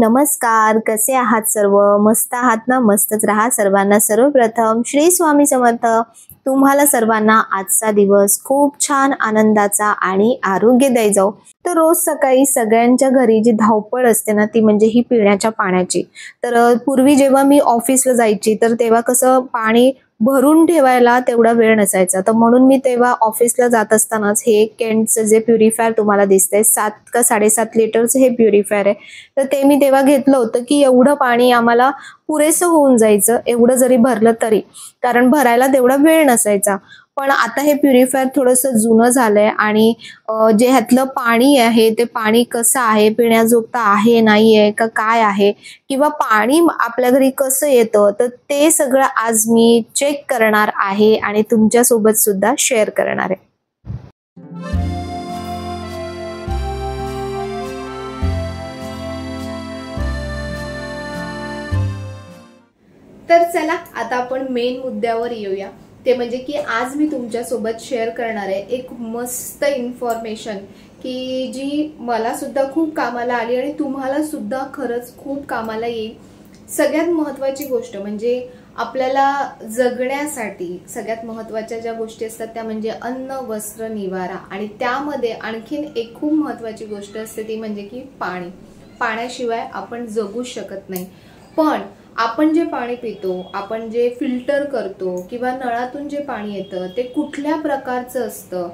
नमस्कार, कसे आहात सर्व? मस्त आहात ना? मस्तच राहा. सर्वांना सर्वप्रथम श्री स्वामी समर्थ. तुम्हाला सर्वांना आजचा दिवस खूप छान आनंदाचा आणि आरोग्यदायी जाओ. तर रोज सकाळी सगळ्यांच्या घरी जी धावपळ असते ना, ती म्हणजे ही पिण्याच्या पाण्याची. तर पूर्वी जेव्हा मी ऑफिसला जायची तर तेव्हा कसं पाणी भरून ठेवायला तेवढा वेळ नसायचा. तर म्हणून मी तेव्हा ऑफिसला जात असतानाच हे केंटचं जे प्युरिफायर तुम्हाला दिसतंय 7 का 7.5 लिटरचं हे प्युरिफायर आहे. तर ते मी तेव्हा घेतलं होतं की एवढं पाणी आम्हाला पुरेसं होऊन जायचं, एवढं जरी भरलं तरी. कारण भरायला तेवढा वेळ नसायचा. पण आता हे प्युरिफायर थोडंसं जुनं झालंय आणि जे ह्यातलं पाणी आहे ते पाणी कसं आहे, पिण्याजोगतं आहे, नाहीये का काय आहे किंवा पाणी आपल्या घरी कसं येतं, तर ते सगळं आज मी चेक करणार आहे आणि तुमच्यासोबत सुद्धा शेअर करणार आहे. तर चला आता आपण मेन मुद्द्यावर येऊया. ते म्हणजे की आज मी तुमच्यासोबत शेअर करणार आहे एक मस्त इन्फॉर्मेशन की जी मला सुद्धा खूप कामाला आली आणि तुम्हाला सुद्धा खरंच खूप कामाला येईल. सगळ्यात महत्त्वाची गोष्ट म्हणजे आपल्याला जगण्यासाठी सगळ्यात महत्त्वाच्या ज्या गोष्टी असतात त्या म्हणजे अन्न, वस्त्र, निवारा आणि त्यामध्ये आणखीन एक खूप महत्त्वाची गोष्ट असते ती म्हणजे की पाणी. पाण्याशिवाय आपण जगू शकत नाही. पण आपण जे पाणी पितो, आपण जे फिल्टर करतो किंवा नळातून जे पाणी येतं ते कुठल्या प्रकारचं असतं,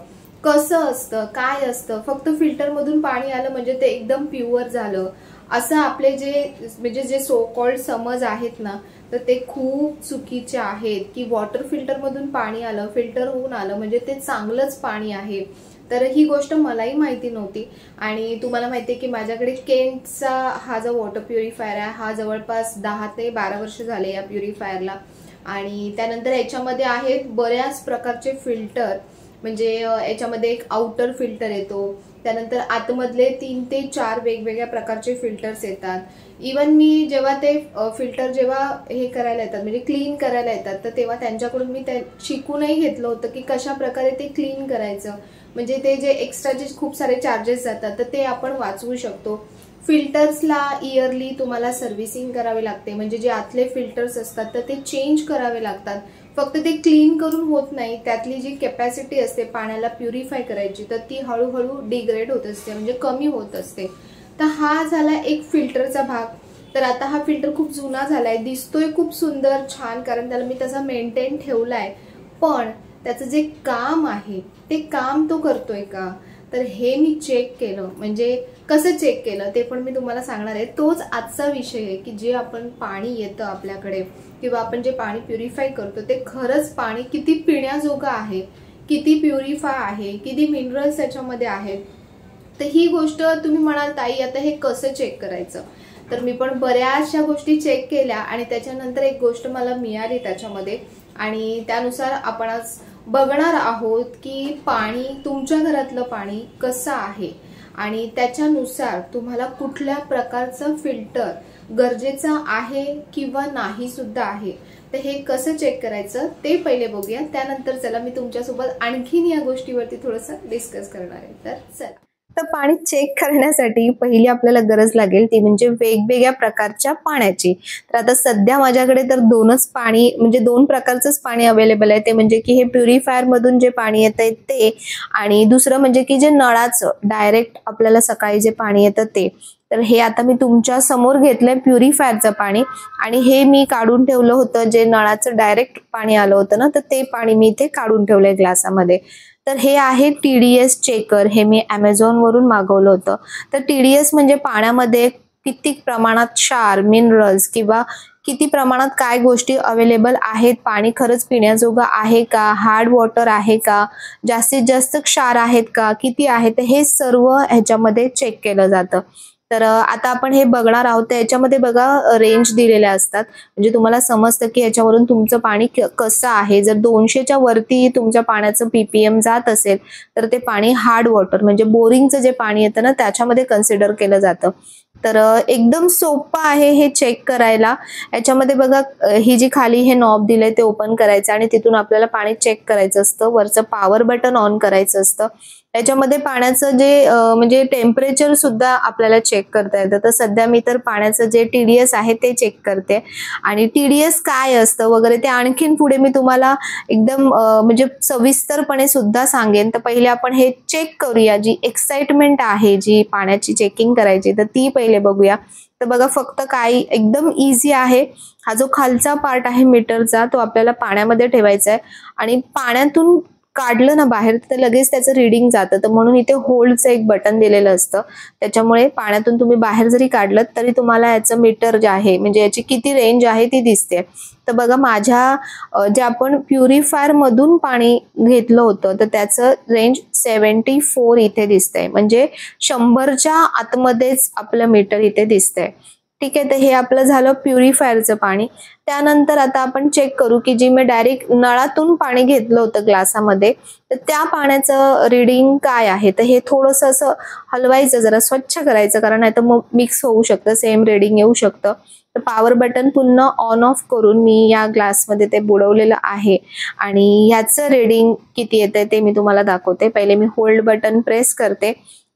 कसं असतं, काय असतं, फक्त फिल्टरमधून पाणी आलं म्हणजे ते एकदम प्युअर झालं असं आपले जे सो कॉल्ड समज आहेत ना, तर ते खूप चुकीचे आहेत. की वॉटर फिल्टरमधून पाणी आलं, फिल्टर होऊन आलं म्हणजे ते चांगलंच पाणी आहे. तर ही गोष्ट मलाही माहिती नव्हती आणि तुम्हाला माहिती आहे की माझ्याकडे केंटचा हा जो वॉटर प्युरिफायर आहे हा जवळपास 10 ते 12 वर्ष झाले या प्युरिफायरला. आणि त्यानंतर याच्यामध्ये आहेत बऱ्याच प्रकारचे फिल्टर. म्हणजे याच्यामध्ये एक आउटर फिल्टर येतो, त्यानंतर आतमधले 3 ते 4 वेगवेगळ्या प्रकारचे फिल्टर्स येतात. इवन मी जेव्हा ते फिल्टर जेव्हा हे करायला येतात म्हणजे क्लीन करायला येतात तर तेव्हा त्यांच्याकडून मी शिकूनही घेतलं होतं की कशा प्रकारे ते क्लीन करायचं. म्हणजे ते जे एक्स्ट्राचे खूप सारे चार्जेस जातात तर ते आपण वाचवू शकतो. फिल्टर्सला इयरली तुम्हाला सर्व्हिसिंग करावी लागते. म्हणजे जे आतले फिल्टर्स असतात तर ते चेंज करावे लागतात. फक्त ते क्लीन करून होत नाही, त्यातली जी कॅपॅसिटी असते पाण्याला प्युरिफाय करायची तर ती हळूहळू डिग्रेड होत असते, म्हणजे कमी होत असते. तर हा झाला एक फिल्टरचा भाग. तर आता हा फिल्टर खूप जुना झालाय, दिसतोय खूप सुंदर छान कारण त्याला मी तसा मेंटेन ठेवलाय. पण त्याचं जे काम आहे ते काम तो करतोय का, तर हे मी चेक केलं. म्हणजे कसं चेक केलं ते पण मी तुम्हाला सांगणार आहे. तोच आजचा विषय आहे की जे आपण पाणी येतं आपल्याकडे किंवा आपण जे पाणी प्युरिफाय करतो ते खरंच पाणी किती पिण्याजोगं आहे, किती प्युरिफाय आहे, किती मिनरल्स त्याच्यामध्ये आहेत. तर ही गोष्ट तुम्ही म्हणाल ताई आता हे कसं चेक करायचं, तर मी पण बऱ्याचशा गोष्टी चेक केल्या आणि त्याच्यानंतर एक गोष्ट मला मिळाली त्याच्यामध्ये आणि त्यानुसार आपण आज बघणार आहोत की पाणी तुमच्या घरातलं पाणी कसं आहे आणि त्याच्यानुसार तुम्हाला कुठल्या प्रकारचं फिल्टर गरजेचं आहे किंवा नाही सुद्धा आहे. तर हे कसं चेक करायचं ते पहिले बघूया. त्यानंतर चला मी तुमच्यासोबत आणखीन या गोष्टीवरती थोडंसं डिस्कस करणार आहे. तर चला. तर पाणी चेक करण्यासाठी पहिली आपल्याला गरज लागेल ती म्हणजे वेगवेगळ्या प्रकारच्या पाण्याची. तर आता सध्या माझ्याकडे तर 2च पाणी म्हणजे 2 प्रकारचंच पाणी अवेलेबल आहे. ते म्हणजे की हे प्युरिफायर मधून जे पाणी येतंय ते आणि दुसरं म्हणजे की जे नळाचं डायरेक्ट आपल्याला सकाळी जे पाणी येतं ते. तर हे आता मी तुमच्या समोर घेतलंय प्युरिफायरचं पाणी आणि हे मी काढून ठेवलं होतं जे नळाचं डायरेक्ट पाणी आलं होतं ना, तर ते पाणी मी इथे काढून ठेवलंय ग्लासामध्ये. तर हे आहे TDS चेकर. हे मी Amazon वरून मागवलं होतं. तर TDS म्हणजे पाण्यामध्ये किती प्रमाणात क्षार, मिनरल्स किंवा किती प्रमाणात काय गोष्टी अवेलेबल आहेत, पाणी खरंच पिण्याजोगं आहे का, हार्ड वॉटर आहे का, जास्तीत जास्त क्षार आहेत का, किती आहे, तर हे सर्व ह्याच्यामध्ये चेक केलं जातं. तर आता आपण हे बघणार आहोत. तर याच्यामध्ये बघा रेंज दिलेल्या असतात म्हणजे तुम्हाला समजतं की याच्यावरून तुमचं पाणी कसं आहे. जर 200च्या वरती तुमच्या पाण्याचं PPM जात असेल तर ते पाणी हार्ड वॉटर म्हणजे बोरिंगचं जे पाणी येतं ना त्याच्यामध्ये कन्सिडर केलं जातं. तर एकदम सोपं आहे हे चेक करायला. याच्यामध्ये बघा ही जी खाली हे नॉब दिलंय ते ओपन करायचं आणि तिथून आपल्याला पाणी चेक करायचं असतं. वरचं पॉवर बटन ऑन करायचं असतं. याच्यामध्ये पाण्याचं जे म्हणजे टेम्परेचर सुद्धा आपल्याला चेक करता येतं. तर सध्या मी तर पाण्याचं जे TDS आहे ते चेक करते आणि TDS काय असतं वगैरे ते आणखीन पुढे मी तुम्हाला एकदम म्हणजे सविस्तरपणे सुद्धा सांगेन. तर पहिले आपण हे चेक करूया. जी एक्साइटमेंट आहे जी पाण्याची चेकिंग करायची तर ती पहिले बघूया. तर बघा फक्त काय एकदम इझी आहे. हा जो खालचा पार्ट आहे मीटरचा तो आपल्याला पाण्यामध्ये ठेवायचा आहे आणि पाण्यातून काढलं ना बाहेर तर लगेच त्याचं रीडिंग जातं. तर म्हणून इथे होल्डचं एक बटन दिलेलं असतं. त्याच्यामुळे पाण्यातून तुम्ही बाहेर जरी काढलं तरी तुम्हाला याचं मीटर जे आहे म्हणजे याची किती रेंज आहे ती दिसते. तर बघा माझ्या जे आपण प्युरिफायर मधून पाणी घेतलं होतं तर त्याचं रेंज 74 इथे दिसतंय. म्हणजे 100च्या आतमध्येच आपलं मीटर इथे दिसतंय. ठीक आहे, तर हे आपलं झालं प्युरिफायरचं पाणी. त्यानंतर आता आपण चेक करू की जी मी डायरेक्ट नळातून पाणी घेतलं होतं ग्लासामध्ये तर त्या पाण्याचं रीडिंग काय आहे. तर हे थोडंसं असं हलवायचं, जरा स्वच्छ करायचं, कारण नाही तर मग मिक्स होऊ शकतं, सेम रीडिंग येऊ शकतं. तर पॉवर बटन पुन्हा ऑन ऑफ करून मी या ग्लासमध्ये ते बुडवलेलं आहे आणि ह्याचं रीडिंग किती येतंय ते मी तुम्हाला दाखवते. पहिले मी होल्ड बटन प्रेस करते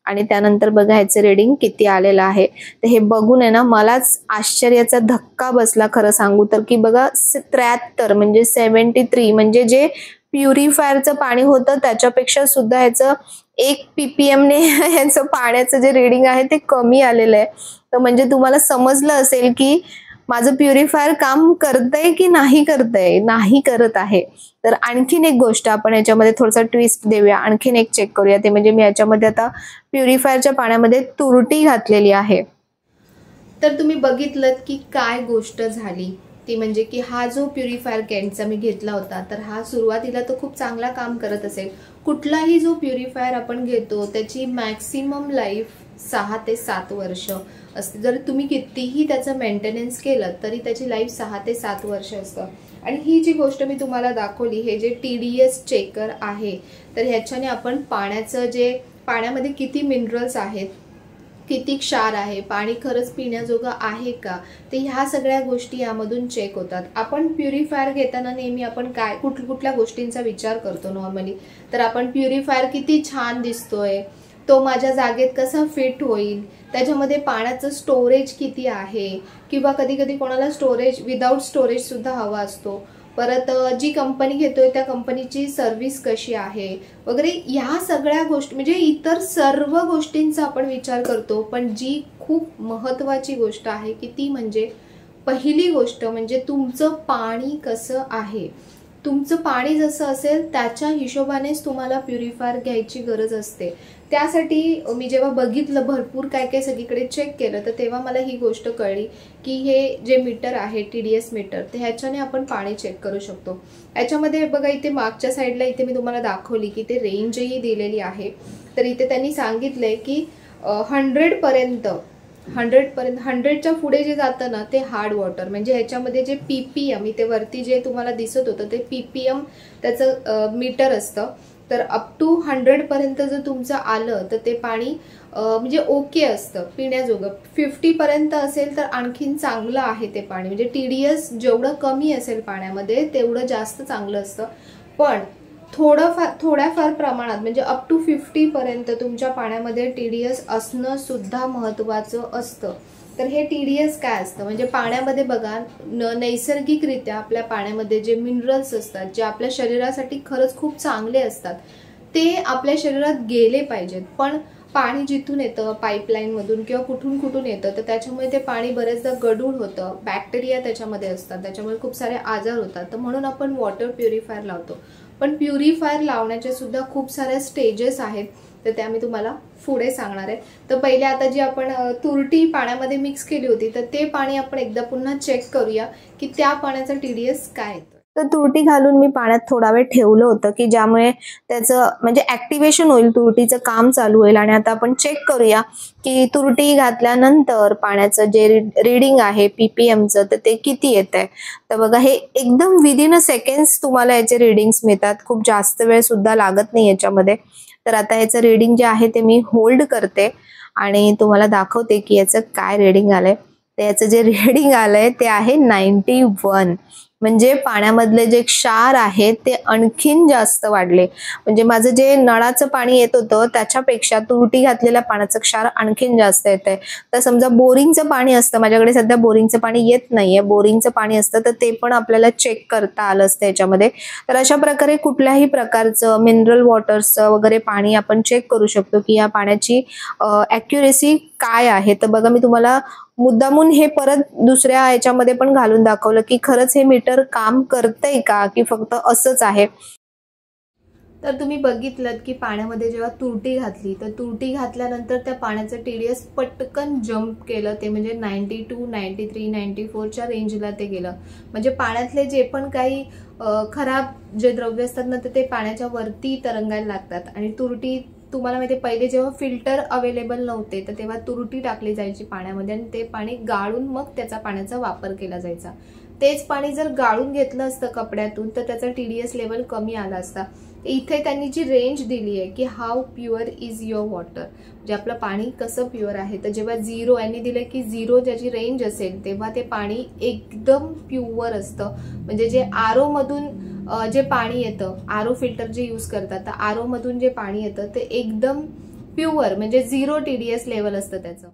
आणि त्यानंतर बघा ह्याचं रीडिंग किती आलेलं आहे. तर हे बघून आहे ना मलाच आश्चर्याचा धक्का बसला खरं सांगू तर, की बघा 73 म्हणजे 73 म्हणजे जे प्युरिफायरचं पाणी होतं त्याच्यापेक्षा सुद्धा ह्याचं 1 PPM ने ह्याचं पाण्याचं जे रीडिंग आहे ते कमी आलेलं आहे. तर म्हणजे तुम्हाला समजलं असेल की माझं प्युरिफायर काम करतंय की नाही करतंय, नाही करत आहे. तर आणखीन एक गोष्ट आपण याच्यामध्ये थोडासा ट्विस्ट देऊया, आणखीन एक चेक करूया. ते म्हणजे मी याच्यामध्ये आता प्युरिफायरच्या पाण्यामध्ये तुरटी घातलेली आहे. तर तुम्ही बघितलं की काय गोष्ट झाली ती म्हणजे की हा जो प्युरिफायर कॅनचा मी घेतला होता तर हा सुरुवातीला तर खूप चांगला काम करत असेल. कुठलाही जो प्युरिफायर आपण घेतो त्याची मॅक्सिमम लाईफ 6 ते 7 वर्ष असते. जर तुम्ही कितीही त्याचं मेंटेनन्स केलं तरी त्याची लाईफ 6 ते 7 वर्ष असतं. आणि ही जी गोष्ट मी तुम्हाला दाखवली हे जे TDS चेकर आहे तर ह्याच्याने आपण पाण्यामध्ये किती मिनरल्स आहेत, किती क्षार आहे, पाणी खरंच पिण्याजोगं आहे का, ते ह्या सगळ्या गोष्टी यामधून चेक होतात. आपण प्युरिफायर घेताना नेहमी आपण कुठल्या गोष्टींचा विचार करतो नॉर्मली. तर आपण प्युरिफायर किती छान दिसतोय, तो माझ्या जागेत कसा फिट होईल, त्याच्यामध्ये पाण्याचं स्टोरेज किती आहे, किंवा कधी कधी कोणाला स्टोरेज विदाउट स्टोरेज सुद्धा हवा असतो. परत जी कंपनी घेतोय त्या कंपनीची सर्व्हिस कशी आहे वगैरे, ह्या सगळ्या गोष्टी म्हणजे इतर सर्व गोष्टींचा आपण विचार करतो. पण जी खूप महत्वाची गोष्ट आहे की ती म्हणजे पहिली गोष्ट म्हणजे तुमचं पाणी कसं आहे. तुमचं पाणी जसं असेल त्याच्या हिशोबानेच तुम्हाला प्युरिफायर घ्यायची गरज असते. त्यासाठी मी जेव्हा बघितलं भरपूर काय काय सगळीकडे चेक केलं तर तेव्हा मला ही गोष्ट कळली की हे जे मीटर आहे TDS मीटर तर ह्याच्याने आपण पाणी चेक करू शकतो. याच्यामध्ये बघा इथे मागच्या साईडला इथे मी तुम्हाला दाखवली की ते रेंजही दिलेली आहे. तर इथे त्यांनी सांगितलंय की 100 पर्यंत 100च्या पुढे जे जातं ना ते हार्ड वॉटर म्हणजे ह्याच्यामध्ये जे PPM इथे वरती जे तुम्हाला दिसत होतं ते PPM त्याचं मीटर असतं. तर अप टू 100 पर्यंत जर तुमचं आलं तर ते पाणी म्हणजे ओके असतं पिण्याजोगं. 50 पर्यंत असेल तर आणखीन चांगलं आहे ते पाणी. म्हणजे TDS जेवढं कमी असेल पाण्यामध्ये तेवढं जास्त चांगलं असतं. पण थोड्याफार प्रमाणात म्हणजे अप टू 50 पर्यंत तुमच्या पाण्यामध्ये TDS असणं सुद्धा महत्वाचं असतं. तर हे TDS काय असतं म्हणजे पाण्यामध्ये बघा नैसर्गिकरित्या आपल्या पाण्यामध्ये जे मिनरल्स असतात जे आपल्या शरीरासाठी खरंच खूप चांगले असतात ते आपल्या शरीरात गेले पाहिजेत. पण पाणी जिथून येतं पाईपलाईन मधून किंवा कुठून येतं तर त्याच्यामुळे ते पाणी बरेचदा गढूळ होतं, बॅक्टेरिया त्याच्यामध्ये असतात, त्याच्यामुळे खूप सारे आजार होतात. तर म्हणून आपण वॉटर प्युरिफायर लावतो. पण प्युरिफायर लावण्याचे सुद्धा खूप साऱ्या स्टेजेस आहेत तर त्या मी तुम्हाला पुढे सांगणार आहे. तर पहिले आता जी आपण तुरटी पाण्यामध्ये मिक्स केली होती तर ते पाणी आपण एकदा पुन्हा चेक करूया की त्या पाण्याचा TDS काय येतो. तर तुरटी घालून मी पाण्यात थोडा वेळ ठेवलं होतं की ज्यामुळे त्याचं म्हणजे ऍक्टिव्हेशन होईल, तुरटीचं काम चालू होईल. आणि आता आपण चेक करूया की तुरटी घातल्यानंतर पाण्याचं जे रीडिंग आहे PPMचं तर ते किती येत आहे. तर बघा हे एकदम विदिन अ सेकंड्स तुम्हाला याचे रीडिंग्स मिळतात, खूप जास्त वेळ सुद्धा लागत नाही याच्यामध्ये. तर आता याचं रीडिंग जे आहे ते मी होल्ड करते आणि तुम्हाला दाखवते की याचं काय रेडिंग आलंय. तर याचं जे रेडिंग आलंय ते आहे 91. म्हणजे पाण्यामधले जे क्षार आहेत ते आणखीन जास्त वाढले. म्हणजे माझं जे नळाचं पाणी येत होतं त्याच्यापेक्षा तुरटी घातलेल्या पाण्याचं क्षार आणखीन जास्त येतंय. तर समजा बोरिंगचं पाणी असतं, माझ्याकडे सध्या बोरिंगचं पाणी येत नाहीये, बोरिंगचं पाणी असतं तर ते पण आपल्याला चेक करता आलं असतं याच्यामध्ये. तर अशा प्रकारे कुठल्याही प्रकारचं मिनरल वॉटर्सचं वगैरे पाणी आपण चेक करू शकतो की या पाण्याची ॲक्युरेसी काय आहे. तर बघा, मी तुम्हाला मुद्दामून हे परत दुसऱ्या याच्यामध्ये पण घालून दाखवलं की खरंच हे मीटर काम करतंय का की फक्त असंच आहे. तर तुम्ही बघितलं की पाण्यामध्ये जेव्हा तुरटी घातली तर तुरटी घातल्यानंतर त्या पाण्याचं TDS पटकन जम्प केलं. ते म्हणजे 92, 93, 94च्या रेंजला ते गेलं. म्हणजे पाण्यातले जे पण काही खराब जे द्रव्य असतात ना ते पाण्याच्या वरती तरंगायला लागतात. आणि तुरटी तुम्हाला माहिती, पहिले जेव्हा फिल्टर अवेलेबल नव्हते तर तेव्हा तुरटी टाकली जायची पाण्यामध्ये आणि ते पाणी गाळून मग त्याचा पाण्याचा वापर केला जायचा. तेच पाणी जर गाळून घेतलं असतं कपड्यातून तर त्याचा TDS लेवल कमी आला असता. इथे त्यांनी जी रेंज दिली आहे की how pure is your water, म्हणजे आपलं पाणी कसं प्युअर आहे. तर जेव्हा 0 यांनी दिलं की 0 ज्याची रेंज असेल तेव्हा ते पाणी एकदम प्युअर असतं. म्हणजे जे आरो मधून जे पाणी येतं, आरो फिल्टर जे यूज करतात तर आरो मधून जे पाणी येतं ते एकदम प्युअर म्हणजे 0 TDS लेवल असतं त्याचं.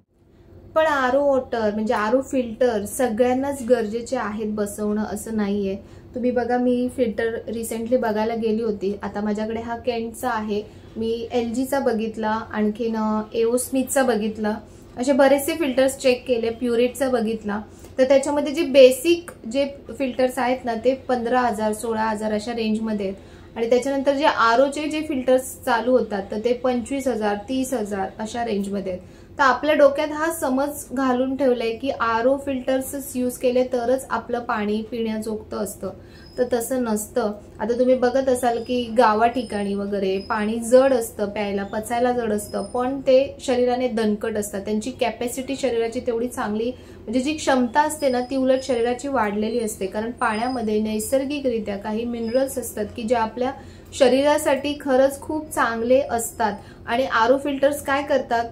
पण आरो वॉटर म्हणजे आरो फिल्टर सगळ्यांनाच गरजेचे आहेत बसवणं असं नाहीये. तुम्ही बघा, मी फिल्टर रिसेंटली बघायला गेली होती. आता माझ्याकडे हा केंटचा आहे, मी LGचा बघितला, आणखीन एओस्मिथचा बघितला, असे बरेचसे फिल्टर्स चेक केले, प्युरिटचा बघितला. तर त्याच्यामध्ये जे बेसिक जे फिल्टर्स आहेत ना ते 15,000 16,000 अशा रेंजमध्ये आहेत. आणि त्याच्यानंतर जे आरोचे जे फिल्टर्स चालू होतात तर ते 25,000 30,000 अशा रेंजमध्ये आहेत. तर आपल्या डोक्यात हा समज घालून ठेवलाय की आरो फिल्टर्स यूज केले तरच आपलं पाणी पिण्याजोगतं असतं. तर तसं नसतं. आता तुम्ही बघत असाल की गावा ठिकाणी वगैरे पाणी जड असतं, प्यायला पचायला जड असतं, पण ते शरीराने दणकट असतात. त्यांची कॅपॅसिटी शरीराची तेवढी चांगली, म्हणजे जी क्षमता असते ना ती उलट शरीराची वाढलेली असते. कारण पाण्यामध्ये नैसर्गिकरित्या काही मिनरल्स असतात की जे आपल्या शरीरासाठी खरंच खूप चांगले असतात. आणि आरो फिल्टर्स काय करतात,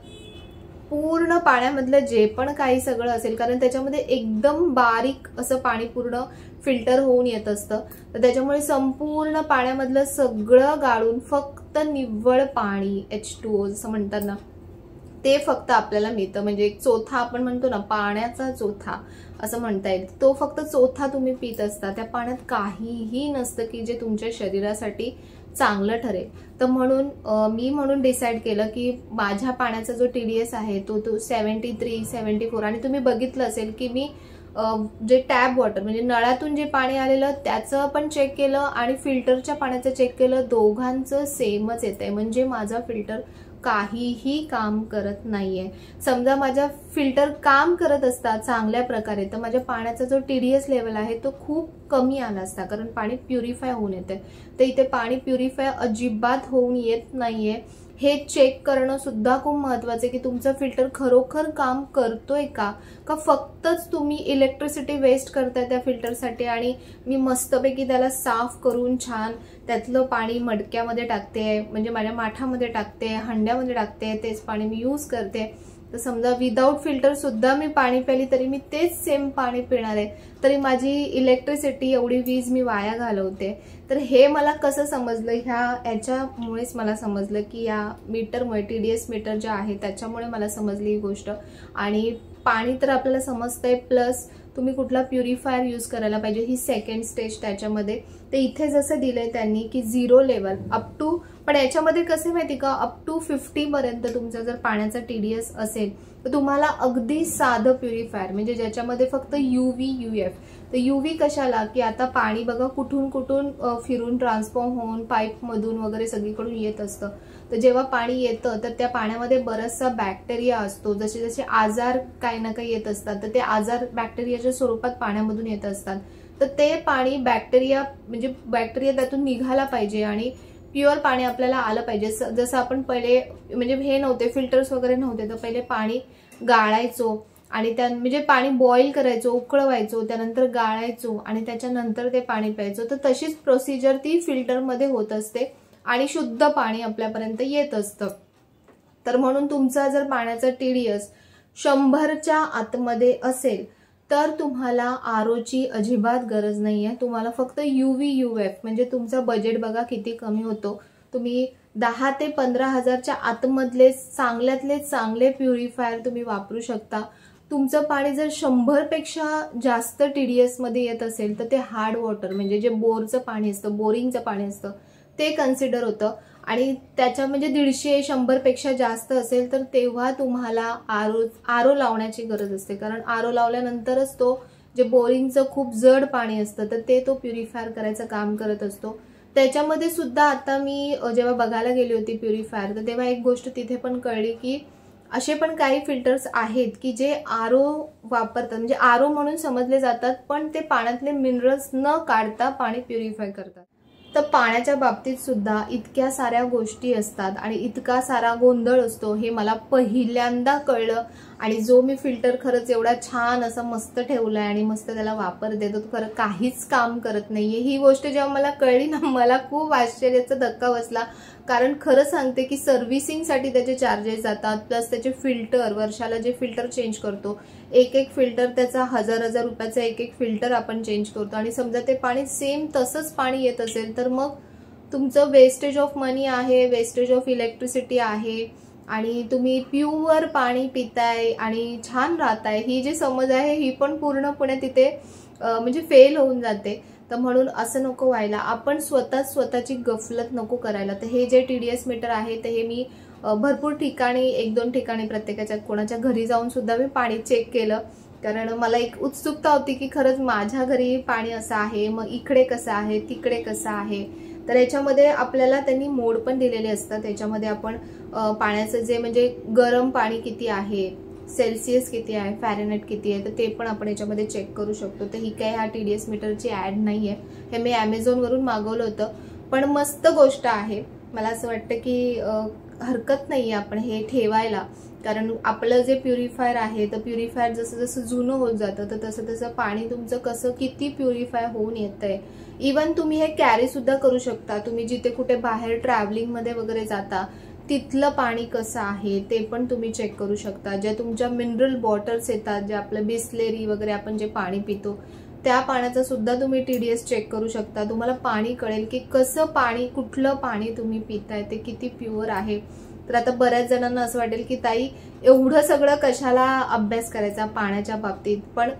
पूर्ण पाण्यामधलं जे पण काही सगळं असेल, कारण त्याच्यामध्ये एकदम बारीक असं पाणी पूर्ण फिल्टर होऊन येत असतं, तर त्याच्यामुळे संपूर्ण पाण्यामधलं सगळं गाळून फक्त निव्वळ पाणी H2O जसं म्हणतात ना ते फक्त आपल्याला मिळतं. म्हणजे एक चोथा आपण म्हणतो ना, पाण्याचा चोथा असं म्हणता येईल, तो फक्त चोथा तुम्ही पित असता. त्या पाण्यात काहीही नसतं की जे तुमच्या शरीरासाठी चांगलं ठरेल. तर म्हणून डिसाईड केलं की माझ्या पाण्याचा जो TDS आहे तो 73 74. आणि तुम्ही बघितलं असेल की मी जे टॅप वॉटर म्हणजे नळातून जे पाणी आलेलं त्याचं पण चेक केलं आणि फिल्टरच्या पाण्याचं चेक केलं, दोघांचं सेमच येतंय. म्हणजे माझा फिल्टर काहीही काम करत नाहीये. समजा माझा फिल्टर काम करत असता चांगल्या प्रकारे तर माझ्या पाण्याचा जो TDS लेवल आहे तो खूप कमी आला असता, कारण पाणी प्युरिफाय होऊन येते. तर इथे पाणी प्युरिफाय अजिबात होऊन येत नाहीये. हे चेक करणं सुद्धा खूप महत्वाचं आहे की तुमचं फिल्टर खरोखर काम करतोय का फक्तच तुम्ही इलेक्ट्रिसिटी वेस्ट करताय त्या फिल्टरसाठी. आणि मी मस्तपैकी त्याला साफ करून छान त्यातलं पाणी मडक्यामध्ये टाकते, म्हणजे माझ्या माठामध्ये टाकते, हंड्यामध्ये टाकते, तेच पाणी मी यूज करते. तर समजा विदाऊट फिल्टर सुद्धा मी पाणी प्याली तरी मी तेच सेम पाणी पिणार आहे, तरी माझी इलेक्ट्रिसिटी एवढी वीज मी वाया घालवते. तर हे मला कसं समजलं, याच्यामुळेच मला समजलं की या मीटरमुळे, TDS मीटर जे आहे त्याच्यामुळे मला समजली ही गोष्ट. आणि पाणी तर आपल्याला समजतंय, प्लस तुम्ही कुठला प्युरिफायर यूज करायला पाहिजे ही सेकंड स्टेज त्याच्यामध्ये. ते इथे जसं दिलंय त्यांनी की 0 लेवल अप टू, पण याच्यामध्ये कसं माहिती का, अप टू 50 पर्यंत तुमचा जर पाण्याचा TDS असेल तर तुम्हाला अगदी साधं प्युरिफायर म्हणजे ज्याच्यामध्ये फक्त UV UF. तर UV कशाला की आता पाणी बघा कुठून कुठून फिरून ट्रान्सफॉर्म होऊन पाईप मधून वगैरे सगळीकडून येत असतं. तर जेव्हा पाणी येतं तर त्या पाण्यामध्ये बराचसा बॅक्टेरिया असतो, जसे जसे आजार काही ना काही येत असतात तर ते आजार बॅक्टेरियाच्या स्वरूपात पाण्यामधून येत असतात. तर ते पाणी बॅक्टेरिया त्यातून निघाला पाहिजे आणि प्युअर पाणी आपल्याला आलं पाहिजे. जसं आपण पहिले म्हणजे हे नव्हते, फिल्टर्स वगैरे नव्हते, तर पहिले पाणी गाळायचो आणि म्हणजे पाणी बॉईल करायचो, उकळवायचो, त्यानंतर गाळायचो आणि त्याच्यानंतर ते पाणी प्यायचो. तर तशीच प्रोसिजर ती फिल्टरमध्ये होत असते आणि शुद्ध पाणी आपल्यापर्यंत येत असतं. तर म्हणून तुमचा जर पाण्याचा TDS 100च्या आतमध्ये असेल तर तुम्हाला आरोची अजिबात गरज नाहीये। तुम्हाला फक्त UV UF म्हणजे तुमचा बजेट बघा किती कमी होतो। तुम्ही 10 ते 15 हजारच्या आतमधले चांगल्यातले चांगले प्युरिफायर तुम्ही वापरू शकता। तुमचं पाणी जर 100 पेक्षा जास्त TDS मध्ये येत असेल तर ते हार्ड वॉटर म्हणजे जे बोरचं पाणी असतं, बोरिंगचं पाणी असतं ते कन्सिडर होतं। आणि त्याच्या म्हणजे 150-100 पेक्षा जास्त असेल तर तेव्हा तुम्हाला आरो लावण्याची गरज असते, कारण आरो लावल्यानंतरच तो जे बोरिंगचं खूप जड पाणी असतं तर ते तो प्युरिफायर करायचं काम करत असतो। त्याच्यामध्ये सुद्धा आता मी जेव्हा बघायला गेली होती प्युरिफायर तर तेव्हा एक गोष्ट तिथे पण कळली की असे पण काही फिल्टर्स आहेत की जे आरो वापरतात, म्हणजे आरो म्हणून समजले जातात, पण ते पाण्यातले मिनरल्स न काढता पाणी प्युरिफाय करतात। तर पाण्याच्या बाबतीत सुद्धा इतक्या साऱ्या गोष्टी असतात आणि इतका सारा गोंधळ असतो हे मला पहिल्यांदा कळलं। आणि जो मी फिल्टर खरंच एवढा छान असं मस्त ठेवलाय आणि मस्त त्याला वापर देतो तो खरं काहीच काम करत नाहीये, ही गोष्ट जेव्हा मला कळली ना मला खूप आश्चर्याचा धक्का बसला। कारण खरं सांगते की सर्व्हिसिंगसाठी त्याचे चार्जेस जातात, प्लस त्याचे फिल्टर, वर्षाला जे फिल्टर चेंज करतो, एक फिल्टर त्याचा 1000 रुपयाचा एक फिल्टर आपण चेंज करतो। आणि समजा ते पाणी सेम तसंच पाणी येत असेल तर मग तुमचं वेस्टेज ऑफ मनी आहे, वेस्टेज ऑफ इलेक्ट्रिसिटी आहे आणि तुम्ही प्युअर पाणी पिताय आणि छान राहताय, ही जी समज आहे ही पण पूर्णपणे तिथे म्हणजे फेल होऊन जाते। तर म्हणून असं नको व्हायला, आपण स्वतःची गफलत नको करायला। तर हे जे TDS मीटर आहे ते हे मी भरपूर ठिकाणी 1-2 ठिकाणी प्रत्येकाच्या कोणाच्या घरी जाऊन सुद्धा मी पाणी चेक केलं, कारण मला एक उत्सुकता होती की खरंच माझ्या घरी पाणी असं आहे, मग इकडे कसं आहे, तिकडे कसं आहे। तर याच्यामध्ये आपल्याला त्यांनी मोड पण दिलेले असतात, त्याच्यामध्ये आपण पाण्याचं जे म्हणजे गरम पाणी किती आहे, सेल्सिअस किती आहे, फॅरेनहाइट किती आहे, तर ते पण आपण याच्यामध्ये चेक करू शकतो। तर ही काय ह्या TDS मीटरची ऍड नाहीये, हे मी Amazonवरून मागवलं होतं, पण मस्त गोष्ट आहे। मला असं वाटतं की हरकत नाहीये आपण हे ठेवायला, कारण आपलं जे प्युरिफायर आहे तर प्युरिफायर जसं जसं जुनं होत जातं तर तसं तसं पाणी तुमचं कसं किती प्युरिफाय होऊन येतंय। इवन तुम्ही हे कॅरी सुद्धा करू शकता, तुम्ही जिथे कुठे बाहेर ट्रॅव्हलिंग मध्ये वगैरे जाता तिथलं पाणी कसं आहे ते पण तुम्ही चेक करू शकता। जे तुमच्या मिनरल बॉटल्स येतात, जे आपलं बिस्लेरी वगैरे आपण जे पाणी पितो त्या पाण्याचा सुद्धा तुम्ही TDS चेक करू शकता। तुम्हाला पाणी कळेल की कसं पाणी, कुठलं पाणी तुम्ही पिताय ते किती प्युअर आहे। तर आता बऱ्याच जणांना असं वाटेल की ताई एवढं सगळं कशाला अभ्यास करायचा पाण्याच्या बाबतीत, पण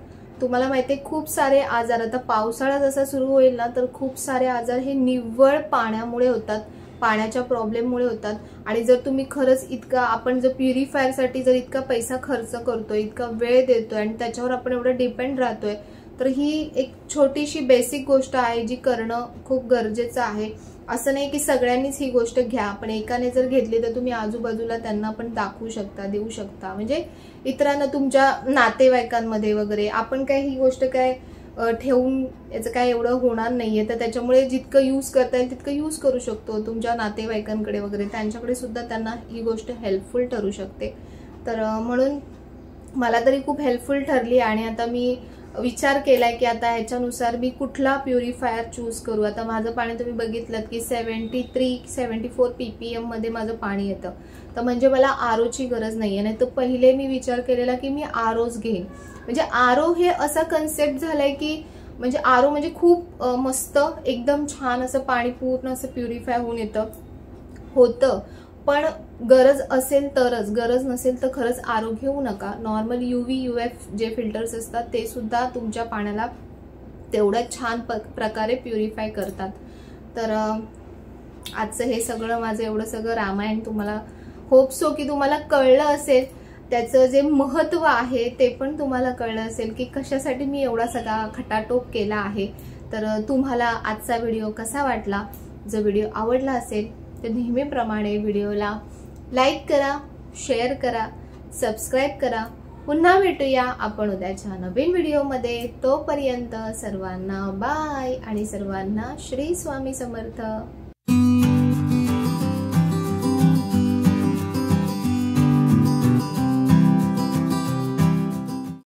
तुम्हाला माहिती आहे खूप सारे आजार, आता पावसाळा जसा सुरू होईल ना तर खूप सारे आजार हे निव्वळ पाण्यामुळे होतात, पाण्याच्या प्रॉब्लेममुळे होतात। आणि जर तुम्ही खरंच इतका आपण जर प्युरिफायरसाठी जर इतका पैसा खर्च करतोय, इतका वेळ देतोय आणि त्याच्यावर आपण एवढं डिपेंड राहतोय, तर ही एक छोटीशी बेसिक गोष्ट आहे जी करणं खूप गरजेचं आहे। असं नाही की सगळ्यांनीच ही गोष्ट घ्या, पण एकाने जर घेतली तर तुम्ही आजूबाजूला त्यांना पण दाखवू शकता, देऊ शकता, म्हणजे इतरांना तुमच्या नातेवाईकांमध्ये वगैरे। आपण काय ही गोष्ट काय ठेवून याचं काय एवढं होणार नाहीये, तर त्याच्यामुळे जितकं यूज करता येईल तितकं यूज करू शकतो तुमच्या नातेवाईकांकडे वगैरे, त्यांच्याकडे सुद्धा त्यांना ही गोष्ट हेल्पफुल ठरू शकते। तर म्हणून मला तरी खूप हेल्पफुल ठरली आणि आता मी विचार केलाय की आता ह्याच्यानुसार मी कुठला प्युरिफायर चूज करू। आता माझं पाणी तुम्ही बघितलं की 73-74 ppm मध्ये माझं पाणी येतं, तर म्हणजे मला आरोची गरज नाहीये। नाही तर पहिले मी विचार केलेला की मी आरोच घेईन, म्हणजे आरो हे असा कन्सेप्ट झालाय की म्हणजे आरो म्हणजे खूप मस्त एकदम छान असं पाणी पूर्ण असं प्युरिफाय होऊन होतं, पण गरज असेल तरच, गरज नसेल तर खरंच आरो घेऊ नका। नॉर्मल UV UF जे फिल्टर्स असतात ते सुद्धा तुमच्या पाण्याला तेवढ्या छान प्रकारे प्युरिफाय करतात। तर आजचं हे सगळं माझं एवढं सगळं रामायण तुम्हाला होप सो की तुम्हाला कळलं असेल, त्याचं जे महत्त्व आहे ते पण तुम्हाला कळलं असेल की कशासाठी मी एवढा सगळा खटाटोप केला आहे। तर तुम्हाला आजचा व्हिडिओ कसा वाटला? जर व्हिडिओ आवडला असेल तर नेहमीप्रमाणे व्हिडिओला लाईक करा, शेअर करा, सबस्क्राईब करा। पुन्हा भेटूया आपण उद्याच्या नवीन व्हिडिओमध्ये। तोपर्यंत सर्वांना बाय आणि सर्वांना श्री स्वामी समर्थ।